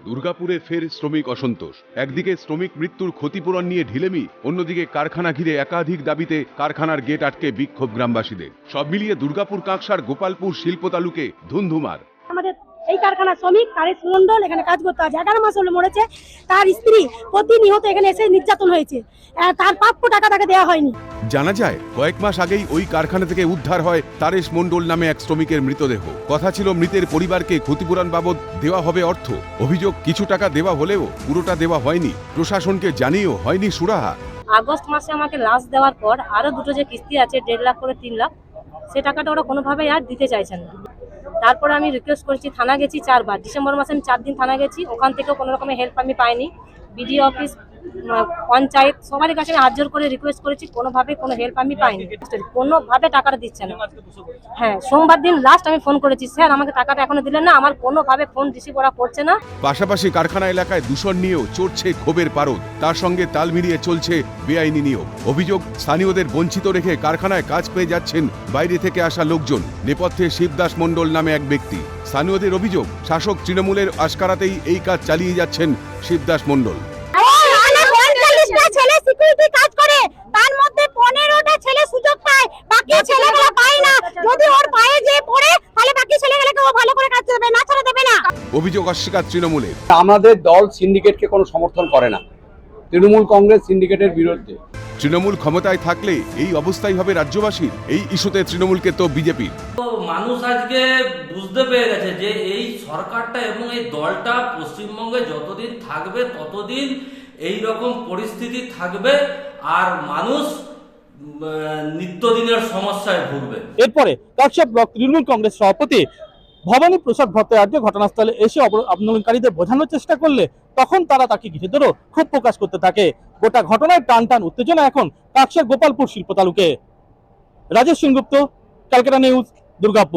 দুর্গাপুরে ফের শ্রমিক অসন্তোষ। একদিকে শ্রমিক মৃত্যুর ক্ষতিপূরণ নিয়ে ঢিলেমি, অন্যদিকে কারখানা ঘিরে একাধিক দাবিতে কারখানার গেট আটকে বিক্ষোভ গ্রামবাসীদের। সব মিলিয়ে দুর্গাপুর কাঁকসার গোপালপুর শিল্প তালুকে ধুন্ধুমার। আমাদের এই কারখানা শ্রমিক তারেশ মন্ডল এখানে কাজ করতে আছে, 11 মাস হলো মরেছে। তার স্ত্রী প্রতিনিয়ত এখানে এসে নির্যাতন হয়েছে, তার প্রাপ্য টাকা তাকে দেওয়া হয়নি। জানা যায় কয়েক মাস আগেই ওই কারখানা থেকে উদ্ধার হয় তারেশ মন্ডল নামে এক শ্রমিকের মৃতদেহ। কথা ছিল মৃতের পরিবারকে ক্ষতিপূরণ বাবদ দেওয়া হবে অর্থ। অভিযোগ কিছু টাকা দেওয়া হলেও পুরোটা দেওয়া হয়নি, প্রশাসনকে জানিয়েও হয়নি সুরাহা। আগস্ট মাসে আমাকে লাশ দেওয়ার পর আরো দুটো যে কিস্তি আছে 1.5 লাখ করে 3 লাখ, সে টাকাটা ওরা কোনোভাবেই আর দিতে চাইছেন না। তারপরে আমি রিকোয়েস্ট করেছি, থানা গেছি 4 বার। ডিসেম্বর মাসে আমি 4 দিন থানা গেছি, ওখান থেকেও কোনো রকমের হেল্প আমি পাইনি। বিডিও অফিস, পঞ্চায়েত সবার কাছে আমি হাত জোর করে রিকোয়েস্ট করেছি, কোনোভাবে কোনো হেল্প আমি পাইনি, কোনোভাবে টাকাটা দিচ্ছে না। হ্যাঁ, সোমবার দিন লাস্ট আমি ফোন করেছি, স্যার আমাকে টাকাটা এখনো দিলেন না, আমার কোনোভাবে ফোন রিসিভ করা করছে না। পাশাপাশি কারখানা এলাকায় দূষণ নিয়েও চড়ছে ক্ষোভের পারদ, তার সঙ্গে তাল মিলিয়ে চলছে বেআইনি নিয়োগ। অভিযোগ স্থানীয়দের বঞ্চিত রেখে কারখানায় কাজ পেয়ে যাচ্ছেন বাইরে থেকে আসা লোকজন। নেপথ্যে শিবদাস মণ্ডল নামে এক ব্যক্তি। স্থানীয়দের অভিযোগ শাসক তৃণমূলের আশকারাতেই এই কাজ চালিয়ে যাচ্ছেন শিবদাস মণ্ডল। ছেলে সিকিউরিটি কাজ করে, তার মধ্যে 15টা ছেলে সুযোগ পায়, বাকি ছেলেগুলো পায় না। যদি ওর পায়ে যে পড়ে তাহলে বাকি ছেলেগুলোকে ও ভালো করে কাজ দেবে না, ছাড়া দেবে না। অভিযোগ অস্বীকার তৃণমূলের। আমাদের দল সিন্ডিকেটকে কোনো সমর্থন করে না। তৃণমূল কংগ্রেস সিন্ডিকেটের বিরুদ্ধে। তৃণমূল ক্ষমতায় থাকলে এই অবস্থাই হবে রাজ্যবাসীর। এই ইস্যুতে তৃণমূলকে তো বিজেপি। মানুষ আজকে বুঝতে পেরে গেছে যে এই সরকারটা এবং এই দলটা পশ্চিমবঙ্গে যতদিন থাকবে ততদিন এই রকম পরিস্থিতি থাকবে, আর মানুষ নিত্যদিনের সমস্যায় ভুগবে। এরপরে কাকসা ব্লক তৃণমূল কংগ্রেস সভাপতি ভবানী প্রসাদ ভট্টাচার্য ঘটনাস্থলে এসে আন্দোলনকারীদের বোঝানোর চেষ্টা করলে তখন তারা তাকে ঘিরে ধরো ক্ষোভ প্রকাশ করতে থাকে। গোটা ঘটনায় টান টান উত্তেজনা এখন কাকসার গোপালপুর শিল্প তালুকে। রাজেশ সেনগুপ্ত, ক্যালকাটা নিউজ, দুর্গাপুর।